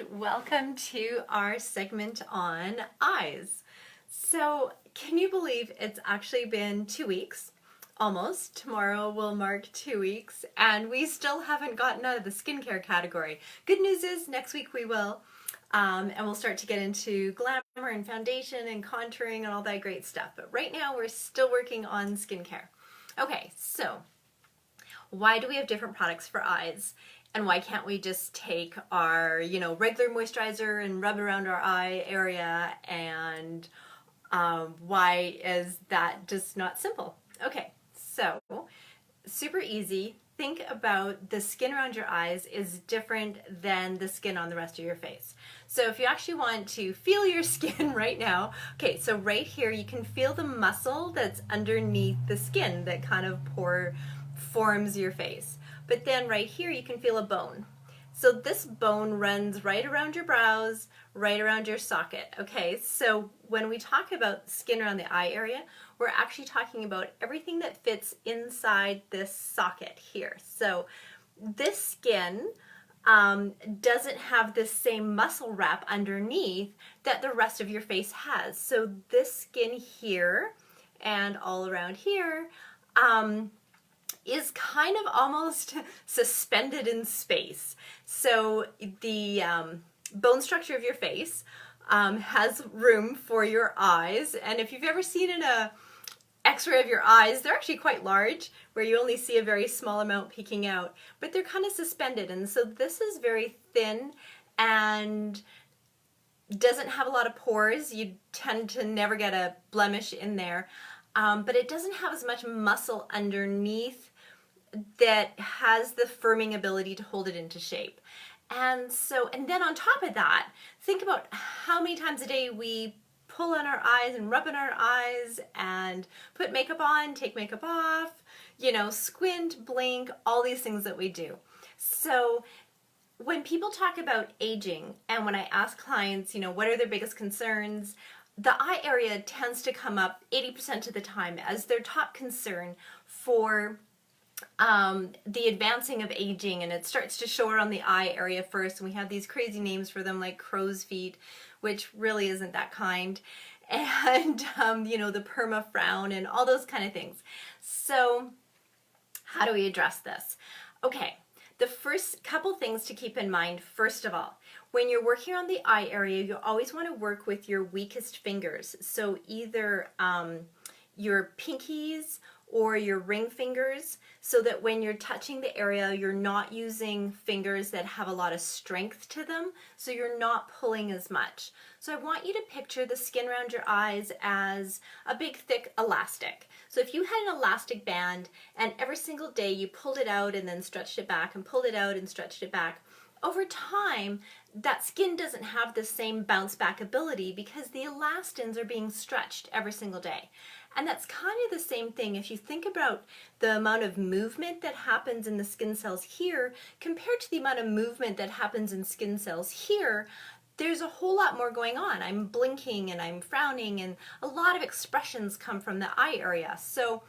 and welcome to our segment on eyes. So, can you believe it's actually been 2 weeks? Almost. Tomorrow will mark 2 weeks, and we still haven't gotten out of the skincare category. Good news is next week we will, and we'll start to get into glamour and foundation and contouring and all that great stuff. But right now we're still working on skincare. Okay, so why do we have different products for eyes? And why can't we just take our, regular moisturizer and rub it around our eye area? And why is that just not simple? Okay, so super easy. Think about the skin around your eyes is different than the skin on the rest of your face. So if you actually want to feel your skin right now, okay, so right here you can feel the muscle that's underneath the skin that kind of forms your face. But then right here you can feel a bone. So this bone runs right around your brows, right around your socket. Okay, so when we talk about skin around the eye area, we're actually talking about everything that fits inside this socket here. So this skin doesn't have this same muscle wrap underneath that the rest of your face has. So this skin here and all around here is kind of almost suspended in space. So the bone structure of your face has room for your eyes, and if you've ever seen an x-ray of your eyes, they're actually quite large, where you only see a very small amount peeking out, but they're kind of suspended, and so this is very thin and doesn't have a lot of pores. You tend to never get a blemish in there, but it doesn't have as much muscle underneath that has the firming ability to hold it into shape. And then on top of that, think about how many times a day we pull on our eyes and rub in our eyes and put makeup on, take makeup off, squint, blink, all these things that we do. So when people talk about aging, and when I ask clients, what are their biggest concerns, the eye area tends to come up 80% of the time as their top concern for the advancing of aging, and it starts to show around the eye area first, and we have these crazy names for them like crow's feet, which really isn't that kind, and the perma frown and all those kind of things. So how do we address this? Okay, the first couple things to keep in mind, first of all, when you're working on the eye area, you always want to work with your weakest fingers. So either your pinkies or your ring fingers, so that when you're touching the area, you're not using fingers that have a lot of strength to them, so you're not pulling as much. So I want you to picture the skin around your eyes as a big thick elastic. So if you had an elastic band and every single day you pulled it out and then stretched it back and pulled it out and stretched it back, over time, that skin doesn't have the same bounce back ability because the elastins are being stretched every single day. And that's kind of the same thing if you think about the amount of movement that happens in the skin cells here compared to the amount of movement that happens in skin cells here. There's a whole lot more going on. I'm blinking and I'm frowning, and a lot of expressions come from the eye area. So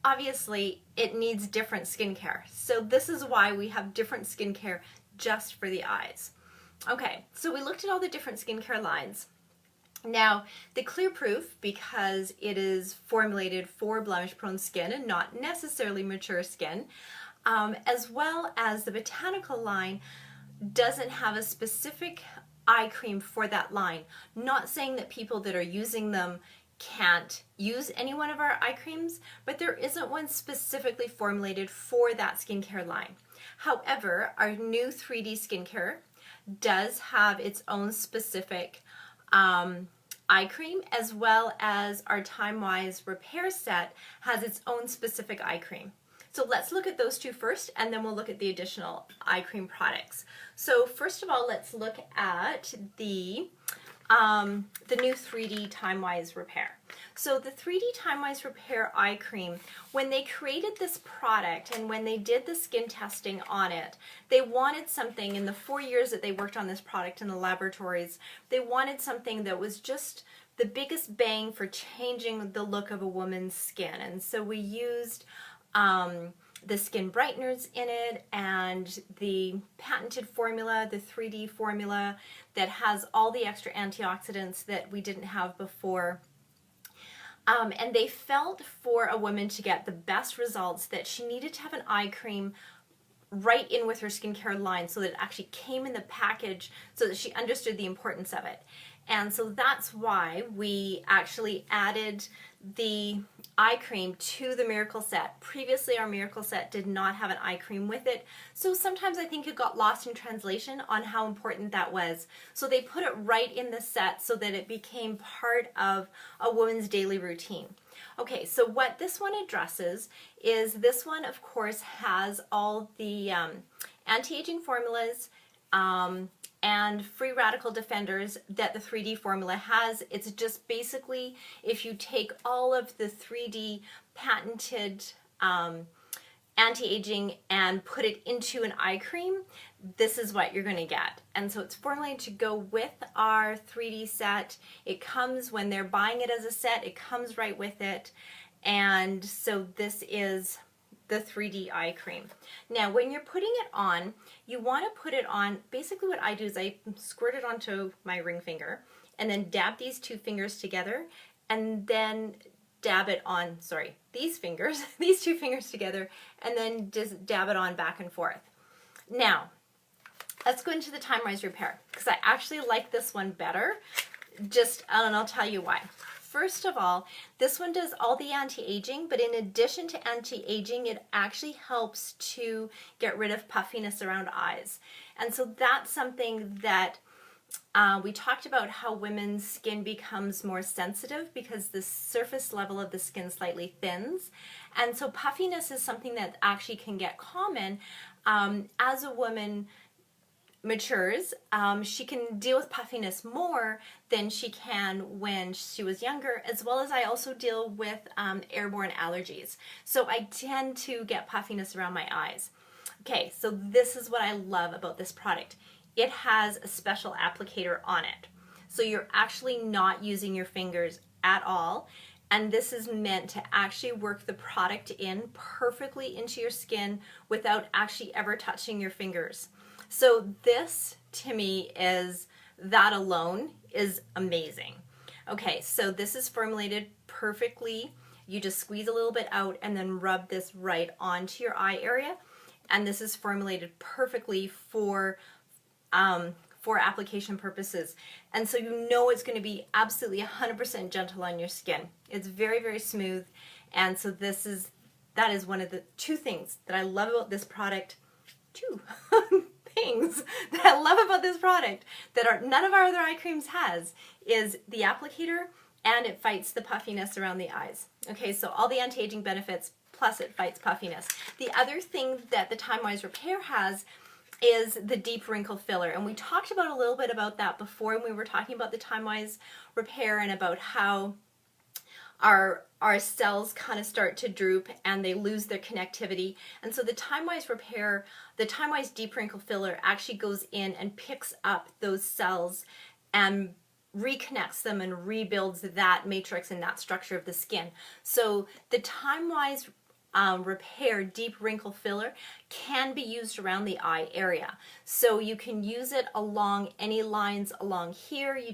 obviously it needs different skincare. So this is why we have different skincare just for the eyes. Okay, so we looked at all the different skincare lines. Now, the Clear Proof, because it is formulated for blemish-prone skin and not necessarily mature skin, as well as the Botanical line, doesn't have a specific eye cream for that line. Not saying that people that are using them can't use any one of our eye creams, but there isn't one specifically formulated for that skincare line. However, our new 3D skincare does have its own specific eye cream, as well as our Time-Wise Repair Set has its own specific eye cream. So let's look at those two first, and then we'll look at the additional eye cream products. So first of all, let's look at the new 3D Time-Wise Repair. So the 3D Time-Wise Repair eye cream, when they created this product and when they did the skin testing on it, they wanted something, in the 4 years that they worked on this product in the laboratories, they wanted something that was just the biggest bang for changing the look of a woman's skin. And so we used the skin brighteners in it and the patented formula, the 3D formula that has all the extra antioxidants that we didn't have before. And they felt for a woman to get the best results that she needed to have an eye cream right in with her skincare line so that it actually came in the package so that she understood the importance of it. And so that's why we actually added the eye cream to the Miracle Set. Previously, our Miracle Set did not have an eye cream with it, so sometimes I think it got lost in translation on how important that was. So they put it right in the set so that it became part of a woman's daily routine. Okay, so what this one addresses is this one, of course, has all the anti-aging formulas, and free radical defenders that the 3D formula has. It's just basically if you take all of the 3D patented anti-aging and put it into an eye cream, this is what you're going to get. And so it's formulated to go with our 3D set. It comes when they're buying it as a set, it comes right with it. And so this is the 3D eye cream. Now when you're putting it on, you want to put it on, basically what I do is I squirt it onto my ring finger and then dab these two fingers together and then dab it on, sorry, these two fingers together, and then just dab it on back and forth. Now, let's go into the Time-Wise Repair because I actually like this one better, and I'll tell you why. First of all, this one does all the anti-aging, but in addition to anti-aging, it actually helps to get rid of puffiness around eyes. And so that's something that we talked about, how women's skin becomes more sensitive because the surface level of the skin slightly thins. And so puffiness is something that actually can get common as a woman matures. She can deal with puffiness more than she can when she was younger, as well as I also deal with airborne allergies. So I tend to get puffiness around my eyes. Okay, so this is what I love about this product. It has a special applicator on it. So you're actually not using your fingers at all. And this is meant to actually work the product in perfectly into your skin without actually ever touching your fingers. So this, to me, that alone is amazing. Okay, so this is formulated perfectly. You just squeeze a little bit out and then rub this right onto your eye area. And this is formulated perfectly for application purposes. And so you know it's going to be absolutely 100% gentle on your skin. It's very, very smooth. And so that is one of the two things that I love about this product. Two things that I love about this product that none of our other eye creams has is the applicator, and it fights the puffiness around the eyes. Okay, so all the anti-aging benefits, plus it fights puffiness. The other thing that the Time-Wise Repair has is the deep wrinkle filler, and we talked about a little bit about that before when we were talking about the Time-Wise Repair and about how our cells kind of start to droop and they lose their connectivity. And so the Time-Wise Repair, the Time-Wise Deep Wrinkle Filler actually goes in and picks up those cells and reconnects them and rebuilds that matrix and that structure of the skin. So the Time-Wise Repair Deep Wrinkle Filler can be used around the eye area. So you can use it along any lines along here. You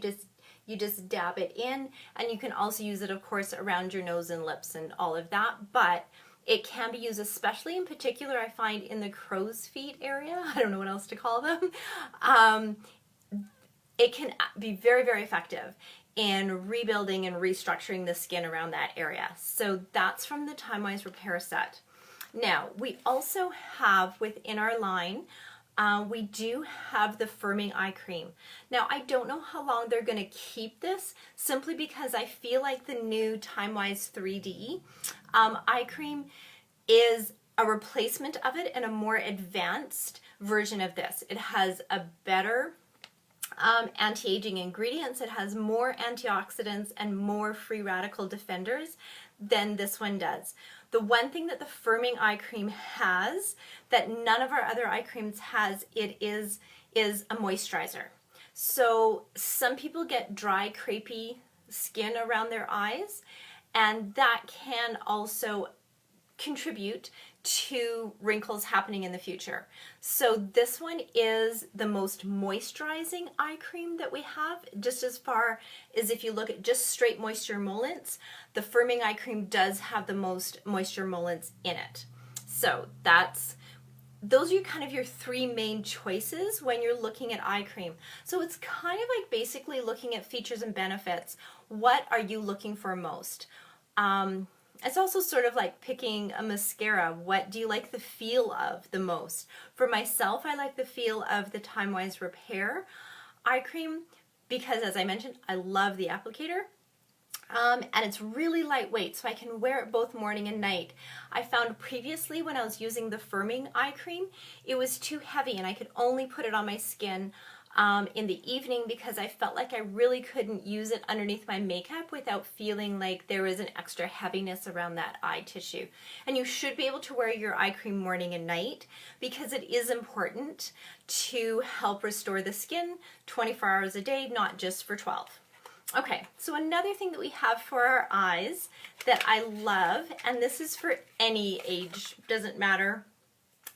just dab it in, and you can also use it, of course, around your nose and lips and all of that, but it can be used especially in particular, I find, in the crow's feet area. I don't know what else to call them. It can be very, very effective in rebuilding and restructuring the skin around that area. So that's from the Time-Wise Repair set. Now, we also have within our line, we do have the firming eye cream. Now, I don't know how long they're going to keep this, simply because I feel like the new Time-Wise 3D eye cream is a replacement of it and a more advanced version of this. It has a better anti-aging ingredients. It has more antioxidants and more free radical defenders than this one does. The one thing that the firming eye cream has that none of our other eye creams has, it is a moisturizer. So some people get dry, crepey skin around their eyes, and that can also contribute to wrinkles happening in the future. So this one is the most moisturizing eye cream that we have. Just as far as if you look at just straight moisture emollients, the firming eye cream does have the most moisture emollients in it. So those are kind of your three main choices when you're looking at eye cream. So it's kind of like basically looking at features and benefits. What are you looking for most? It's also sort of like picking a mascara. What do you like the feel of the most? For myself, I like the feel of the Time Wise Repair eye cream because, as I mentioned, I love the applicator. And it's really lightweight, so I can wear it both morning and night. I found previously when I was using the firming eye cream, it was too heavy and I could only put it on my skin in the evening because I felt like I really couldn't use it underneath my makeup without feeling like there was an extra heaviness around that eye tissue. And you should be able to wear your eye cream morning and night because it is important to help restore the skin 24 hours a day, not just for 12. Okay, so another thing that we have for our eyes that I love, and this is for any age, doesn't matter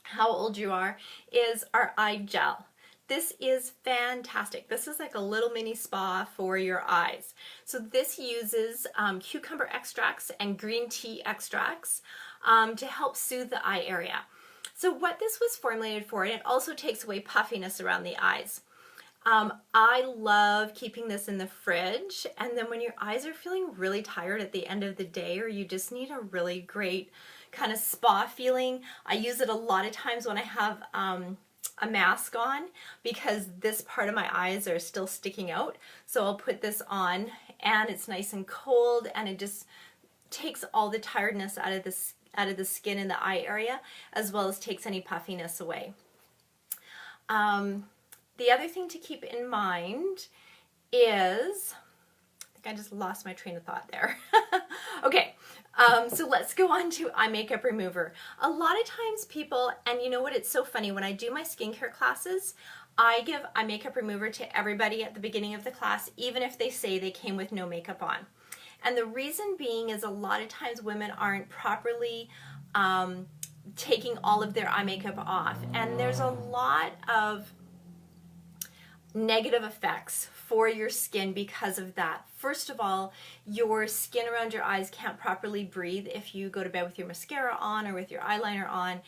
how old you are, is our eye gel. This is fantastic. This is like a little mini spa for your eyes. So this uses cucumber extracts and green tea extracts to help soothe the eye area. So what this was formulated for, and it also takes away puffiness around the eyes. I love keeping this in the fridge, and then when your eyes are feeling really tired at the end of the day, or you just need a really great kind of spa feeling, I use it a lot of times when I have a mask on because this part of my eyes are still sticking out. So I'll put this on and it's nice and cold, and it just takes all the tiredness out of the skin in the eye area, as well as takes any puffiness away. The other thing to keep in mind is, I think I just lost my train of thought there. Okay, so let's go on to eye makeup remover. A lot of times people, and you know what, it's so funny, when I do my skincare classes, I give eye makeup remover to everybody at the beginning of the class, even if they say they came with no makeup on. And the reason being is a lot of times women aren't properly taking all of their eye makeup off. And there's a lot of negative effects for your skin because of that. First of all, your skin around your eyes can't properly breathe if you go to bed with your mascara on or with your eyeliner on,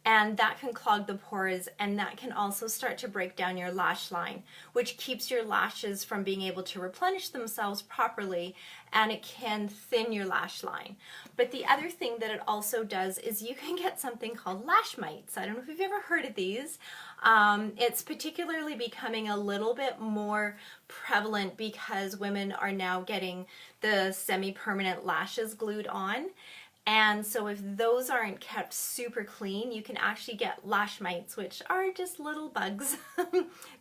and that can clog the pores, and that can also start to break down your lash line, which keeps your lashes from being able to replenish themselves properly, and it can thin your lash line. But the other thing that it also does is you can get something called lash mites. I don't know if you've ever heard of these. It's particularly becoming a little bit more prevalent because women are now getting the semi-permanent lashes glued on. And so if those aren't kept super clean, you can actually get lash mites, which are just little bugs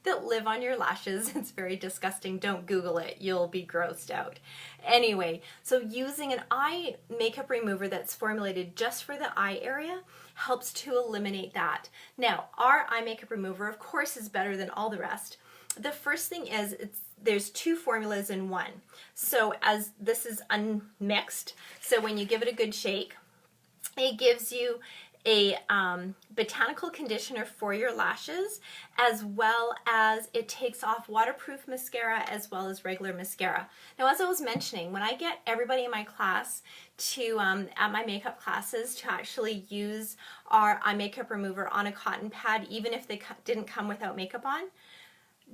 that live on your lashes. It's very disgusting. Don't Google it. You'll be grossed out. Anyway, so using an eye makeup remover that's formulated just for the eye area helps to eliminate that. Now, our eye makeup remover, of course, is better than all the rest. The first thing is there's two formulas in one. So as this is unmixed, so when you give it a good shake, it gives you a botanical conditioner for your lashes, as well as it takes off waterproof mascara as well as regular mascara. Now, as I was mentioning, when I get everybody in my class to, at my makeup classes, to actually use our eye makeup remover on a cotton pad, even if they didn't come without makeup on,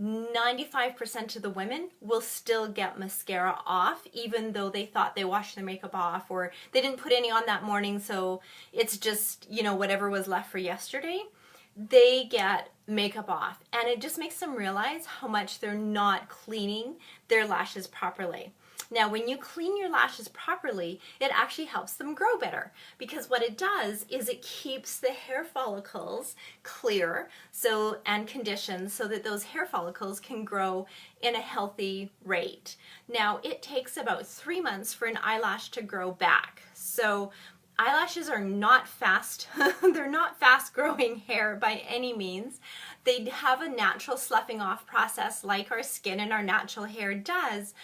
95% of the women will still get mascara off, even though they thought they washed their makeup off or they didn't put any on that morning, so it's just, you know, whatever was left for yesterday. They get makeup off, and it just makes them realize how much they're not cleaning their lashes properly. Now, when you clean your lashes properly, it actually helps them grow better, because what it does is it keeps the hair follicles clear and conditioned so that those hair follicles can grow in a healthy rate. Now, it takes about 3 months for an eyelash to grow back. So eyelashes are not fast, they're not fast growing hair by any means. They have a natural sloughing off process like our skin and our natural hair does.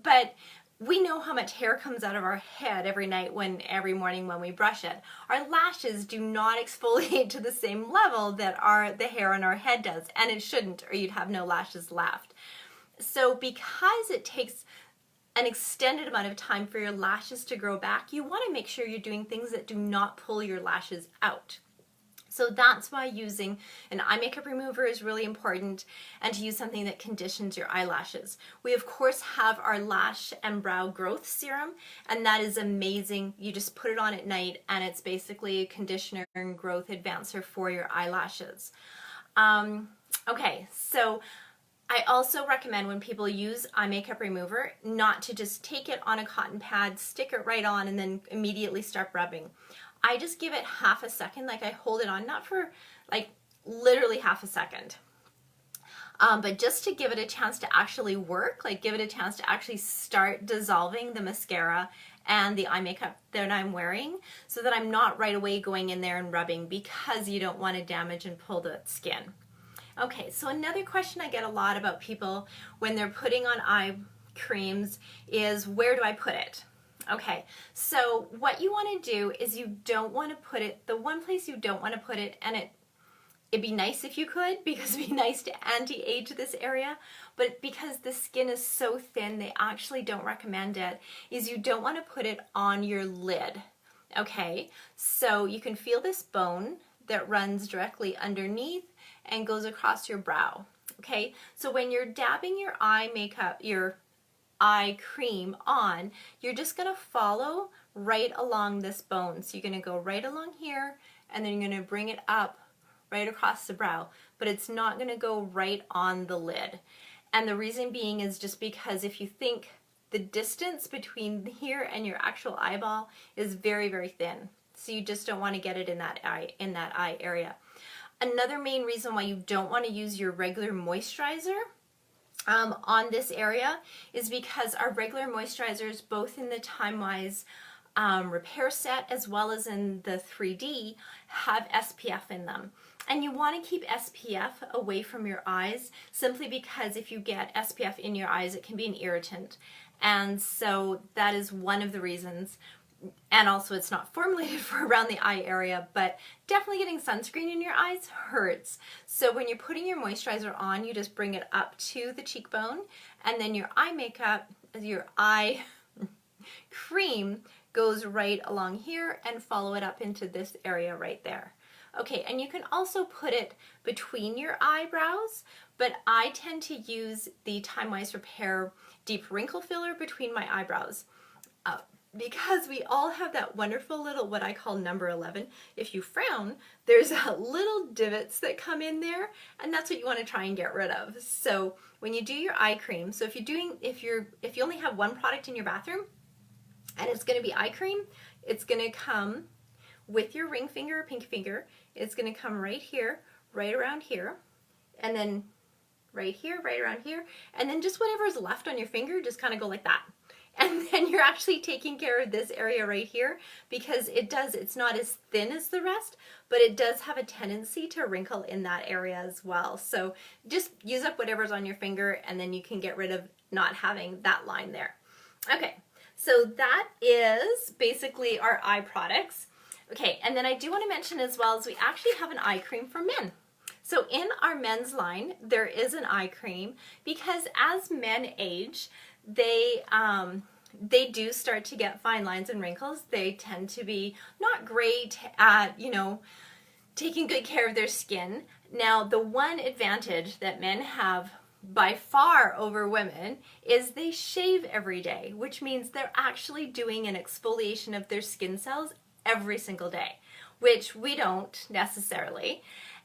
But we know how much hair comes out of our head every morning when we brush it. Our lashes do not exfoliate to the same level that the hair on our head does, and it shouldn't, or you'd have no lashes left. So because it takes an extended amount of time for your lashes to grow back, you want to make sure you're doing things that do not pull your lashes out. So that's why using an eye makeup remover is really important, and to use something that conditions your eyelashes. We of course have our lash and brow growth serum, and that is amazing. You just put it on at night and it's basically a conditioner and growth advancer for your eyelashes. Okay, so I also recommend when people use eye makeup remover not to just take it on a cotton pad, stick it right on, and then immediately start rubbing. I just give it half a second, like I hold it on, not for like literally half a second, but just to give it a chance to actually work, like give it a chance to actually start dissolving the mascara and the eye makeup that I'm wearing, so that I'm not right away going in there and rubbing, because you don't want to damage and pull the skin. Okay, so another question I get a lot about people when they're putting on eye creams is, where do I put it? Okay, so what you want to do is you don't want to put it, the one place you don't want to put it, and it'd be nice if you could, because it'd be nice to anti-age this area, but because the skin is so thin, they actually don't recommend it, is you don't want to put it on your lid. Okay, so you can feel this bone that runs directly underneath and goes across your brow. Okay, so when you're dabbing your eye makeup, your eye cream on, you're just going to follow right along this bone. So you're going to go right along here, and then you're going to bring it up right across the brow, but it's not going to go right on the lid. And the reason being is just because if you think the distance between here and your actual eyeball is very, very thin. So you just don't want to get it in that eye area. Another main reason why you don't want to use your regular moisturizer on this area is because our regular moisturizers, both in the Time Wise repair set as well as in the 3D, have SPF in them. And you want to keep SPF away from your eyes, simply because if you get SPF in your eyes, it can be an irritant. And so that is one of the reasons. And also it's not formulated for around the eye area, but definitely getting sunscreen in your eyes hurts. So when you're putting your moisturizer on, you just bring it up to the cheekbone, and then your eye makeup, your eye cream goes right along here and follow it up into this area right there. Okay, and you can also put it between your eyebrows, but I tend to use the Time Wise Repair Deep Wrinkle Filler between my eyebrows. Because we all have that wonderful little, what I call number 11. If you frown, there's little divots that come in there, and that's what you want to try and get rid of. So when you do your eye cream, so if you only have one product in your bathroom and it's going to be eye cream, it's going to come with your ring finger or pinky finger. It's going to come right here, right around here, and then right here, right around here, and then just whatever is left on your finger, just kind of go like that. And then you're actually taking care of this area right here, because it's not as thin as the rest, but it does have a tendency to wrinkle in that area as well. So just use up whatever's on your finger, and then you can get rid of not having that line there. Okay, so that is basically our eye products. Okay, and then I do want to mention as well as we actually have an eye cream for men. So in our men's line, there is an eye cream, because as men age, they do start to get fine lines and wrinkles. They tend to be not great at, taking good care of their skin. Now, the one advantage that men have by far over women is they shave every day, which means they're actually doing an exfoliation of their skin cells every single day, which we don't necessarily.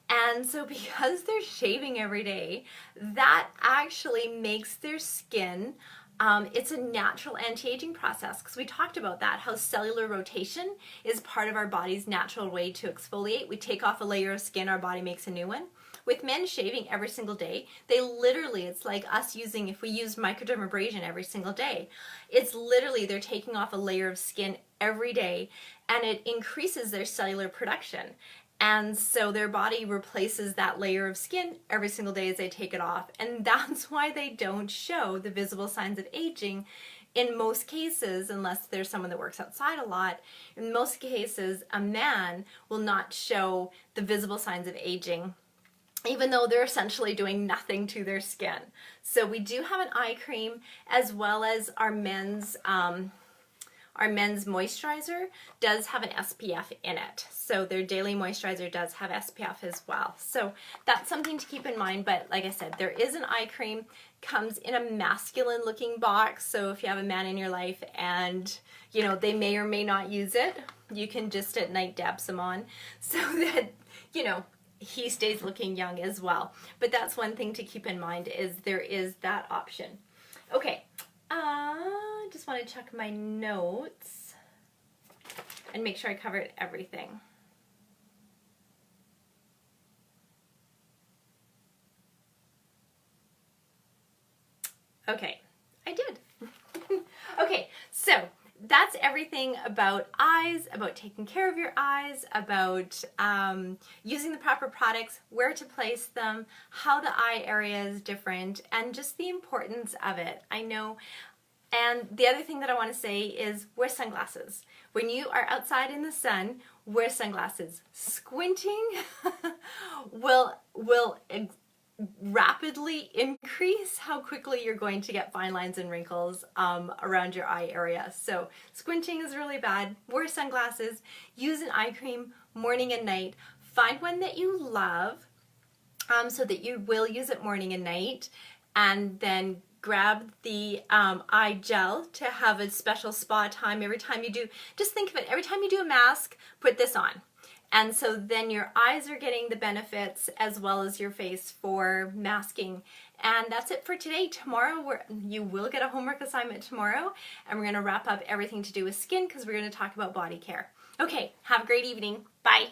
And so because they're shaving every day, that actually makes their skin, it's a natural anti-aging process, because we talked about that, how cellular rotation is part of our body's natural way to exfoliate. We take off a layer of skin, our body makes a new one. With men shaving every single day, it's like us if we use microdermabrasion every single day, it's literally they're taking off a layer of skin every day, and it increases their cellular production. And so their body replaces that layer of skin every single day as they take it off. And that's why they don't show the visible signs of aging in most cases, unless there's someone that works outside a lot, in most cases, a man will not show the visible signs of aging, even though they're essentially doing nothing to their skin. So we do have an eye cream, as well as our men's moisturizer does have an SPF in it. So their daily moisturizer does have SPF as well. So that's something to keep in mind. But like I said, there is an eye cream, comes in a masculine looking box. So if you have a man in your life and you know they may or may not use it, you can just at night dab some on so that you know he stays looking young as well. But that's one thing to keep in mind, is there is that option. Okay, just want to check my notes and make sure I covered everything. Okay, I did. Okay, so that's everything about eyes, about taking care of your eyes, about using the proper products, where to place them, how the eye area is different, and just the importance of it. I know. And the other thing that I want to say is wear sunglasses. When you are outside in the sun, wear sunglasses. Squinting will rapidly increase how quickly you're going to get fine lines and wrinkles around your eye area. So squinting is really bad. Wear sunglasses. Use an eye cream morning and night. Find one that you love so that you will use it morning and night, and then grab the eye gel to have a special spa time every time you do. Just think of it, every time you do a mask, put this on. And so then your eyes are getting the benefits as well as your face for masking. And that's it for today. Tomorrow, you will get a homework assignment tomorrow, and we're going to wrap up everything to do with skin because we're going to talk about body care. Okay, have a great evening. Bye.